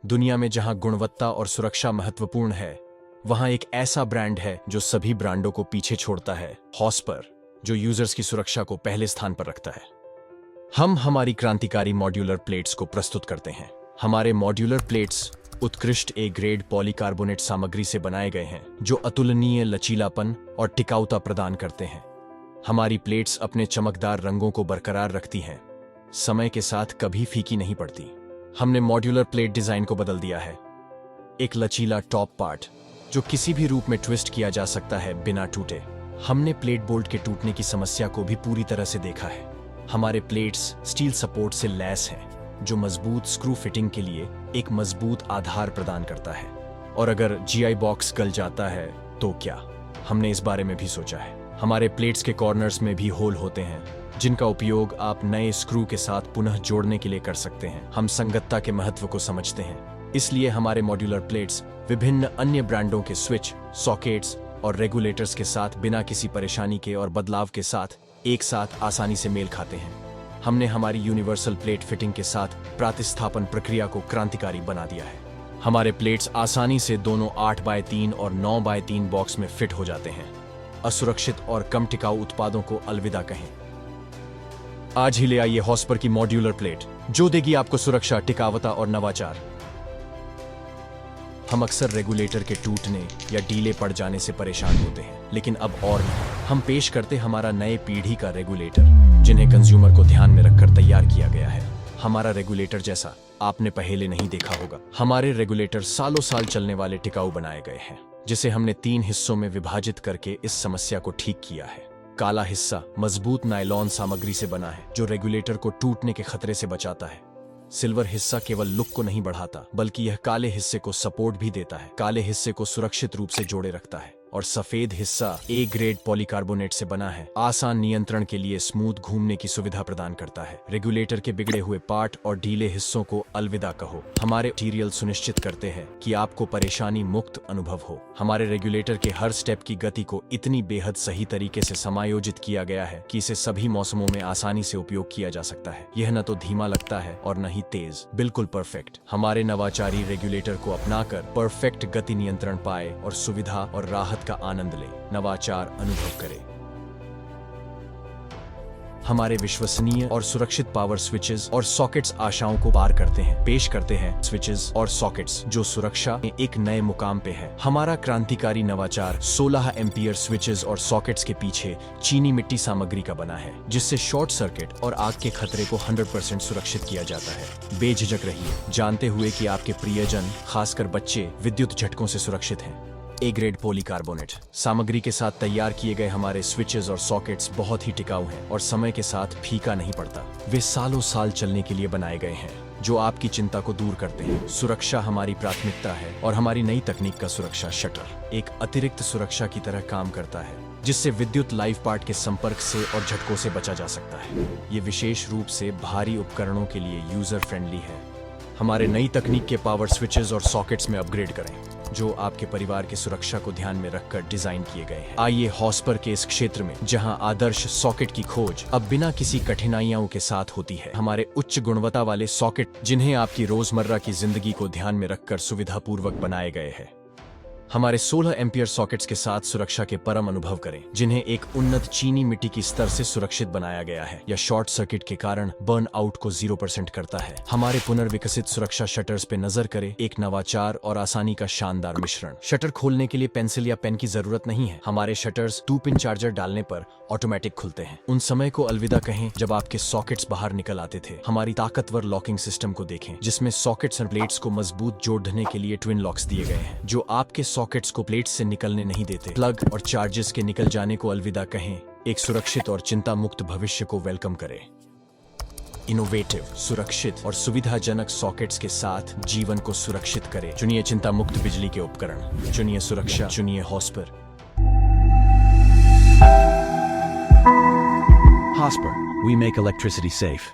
दुनिया में जहां गुणवत्ता और सुरक्षा महत्वपूर्ण है, वहां एक ऐसा ब्रांड है जो सभी ब्रांडों को पीछे छोड़ता है, हॉस्पर, जो यूजर्स की सुरक्षा को पहले स्थान पर रखता है। हम हमारी क्रांतिकारी मॉड्यूलर प्लेट्स को प्रस्तुत करते हैं। हमारे मॉड्यूलर प्लेट्स उत्कृष्ट ए ग्रेड पॉलीकार्बोनेट सामग्री से बनाए गए हैं, जो अतुलनीय लचीलापन और टिकाऊता प्रदान करते हैं। हमारी प्लेट्स अपने चमकदार रंगों को बरकरार रखती हैं, समय के साथ कभी फीकी नहीं पड़ती। हमने मॉड्यूलर प्लेट डिजाइन को बदल दिया है। एक लचीला टॉप पार्ट जो किसी भी रूप में ट्विस्ट किया जा सकता है बिना टूटे। हमने प्लेट बोल्ट के टूटने की समस्या को भी पूरी तरह से देखा है। हमारे प्लेट्स स्टील सपोर्ट से लैस हैं, जो मजबूत स्क्रू फिटिंग के लिए एक मजबूत आधार प्रदान करता है। और अगर जीआई बॉक्स गल जाता है तो क्या? हमने इस बारे में भी सोचा है। हमारे प्लेट्स के कॉर्नर्स में भी होल होते हैं, जिनका उपयोग आप नए स्क्रू के साथ पुनः जोड़ने के लिए कर सकते हैं। हम संगतता के महत्व को समझते हैं, इसलिए हमारे मॉड्यूलर प्लेट्स विभिन्न अन्य ब्रांडों के स्विच, सॉकेट्स और रेगुलेटर्स के साथ बिना किसी परेशानी के और बदलाव के साथ एक साथ आसानी से मेल खाते हैं। हमने हमारी यूनिवर्सल प्लेट फिटिंग के साथ प्रतिस्थापन प्रक्रिया को क्रांतिकारी बना दिया है। हमारे प्लेट्स आसानी से दोनों 8x3 और 9x3 बॉक्स में फिट हो जाते हैं। असुरक्षित और कम टिकाऊ उत्पादों को अलविदा कहें। आज ही ले आइए हॉस्पर की मॉड्यूलर प्लेट, जो देगी आपको सुरक्षा, टिकावता और नवाचार। हम अक्सर रेगुलेटर के टूटने या ढीले पड़ जाने से परेशान होते हैं, लेकिन अब और नहीं। हम पेश करते हमारा नए पीढ़ी का रेगुलेटर, जिन्हें कंज्यूमर को ध्यान में रखकर तैयार किया गया है। हमारा रेगुलेटर जैसा आपने पहले नहीं देखा होगा। हमारे रेगुलेटर सालों साल चलने वाले टिकाऊ बनाए गए हैं, जिसे हमने 3 हिस्सों में विभाजित करके इस समस्या को ठीक किया है। काला हिस्सा मजबूत नायलॉन सामग्री से बना है, जो रेगुलेटर को टूटने के खतरे से बचाता है। सिल्वर हिस्सा केवल लुक को नहीं बढ़ाता, बल्कि यह काले हिस्से को सपोर्ट भी देता है, काले हिस्से को सुरक्षित रूप से जोड़े रखता है। और सफेद हिस्सा ए ग्रेड पॉलीकार्बोनेट से बना है, आसान नियंत्रण के लिए स्मूथ घूमने की सुविधा प्रदान करता है। रेगुलेटर के बिगड़े हुए पार्ट और ढीले हिस्सों को अलविदा कहो। हमारे मटीरियल सुनिश्चित करते हैं कि आपको परेशानी मुक्त अनुभव हो। हमारे रेगुलेटर के हर स्टेप की गति को इतनी बेहद सही तरीके से समायोजित किया गया है कि इसे सभी मौसमों में आसानी से उपयोग किया जा सकता है। यह न तो धीमा लगता है और न ही तेज, बिल्कुल परफेक्ट। हमारे नवाचारी रेगुलेटर को अपनाकर परफेक्ट गति नियंत्रण पाए और सुविधा और राहत का आनंद ले, नवाचार अनुभव करें। हमारे विश्वसनीय और सुरक्षित पावर स्विचेस और सॉकेट्स आशाओं को पार करते हैं। पेश करते हैं स्विचेस और सॉकेट्स जो सुरक्षा में एक नए मुकाम पे है। हमारा क्रांतिकारी नवाचार 16 एम्पियर स्विचेस और सॉकेट्स के पीछे चीनी मिट्टी सामग्री का बना है, जिससे शॉर्ट सर्किट और आग के खतरे को 100% सुरक्षित किया जाता है। बेझिझक रहिए, जानते हुए कि आपके प्रियजन, खासकर बच्चे, विद्युत झटकों से सुरक्षित हैं। ए ग्रेड पॉलीकार्बोनेट सामग्री के साथ तैयार किए गए हमारे स्विचेस और सॉकेट्स बहुत ही टिकाऊ हैं और समय के साथ फीका नहीं पड़ता। वे सालों साल चलने के लिए बनाए गए हैं, जो आपकी चिंता को दूर करते हैं। सुरक्षा हमारी प्राथमिकता है और हमारी नई तकनीक का सुरक्षा शटर एक अतिरिक्त सुरक्षा की तरह काम करता है, जिससे विद्युत लाइव पार्ट के संपर्क से और झटकों से बचा जा सकता है। ये विशेष रूप से भारी उपकरणों के लिए यूजर फ्रेंडली है। हमारे नई तकनीक के पावर स्विचेस और सॉकेट्स में अपग्रेड करें, जो आपके परिवार की सुरक्षा को ध्यान में रखकर डिजाइन किए गए हैं। आइए हॉस्पर के इस क्षेत्र में, जहां आदर्श सॉकेट की खोज अब बिना किसी कठिनाइयों के साथ होती है। हमारे उच्च गुणवत्ता वाले सॉकेट, जिन्हें आपकी रोजमर्रा की जिंदगी को ध्यान में रखकर सुविधापूर्वक बनाए गए हैं। हमारे 16 एम्पियर सॉकेट्स के साथ सुरक्षा के परम अनुभव करें, जिन्हें एक उन्नत चीनी मिट्टी की स्तर से सुरक्षित बनाया गया है या शॉर्ट सर्किट के कारण बर्न आउट को 0% करता है। हमारे पुनर्विकसित सुरक्षा शटर्स पे नजर करें, एक नवाचार और आसानी का शानदार मिश्रण। शटर खोलने के लिए पेंसिल या पेन की जरूरत नहीं है। हमारे शटर्स 2-पिन चार्जर डालने पर ऑटोमेटिक खुलते हैं। उन समय को अलविदा कहें जब आपके सॉकेट्स बाहर निकल आते थे। हमारी ताकतवर लॉकिंग सिस्टम को देखें, जिसमें सॉकेट्स और प्लेट्स को मजबूत जोड़ने के लिए ट्विन लॉक्स दिए गए हैं, जो आपके सॉकेट्स को प्लेट्स से निकलने नहीं देते। प्लग और चार्जेस के निकल जाने को अलविदा कहें, एक सुरक्षित और चिंता मुक्त भविष्य को वेलकम करें। इनोवेटिव, सुरक्षित और सुविधाजनक सॉकेट्स के साथ जीवन को सुरक्षित करें। चुनिए चिंता मुक्त बिजली के उपकरण, चुनिए सुरक्षा, चुनिए Hotspur. Hosper, we make electricity safe.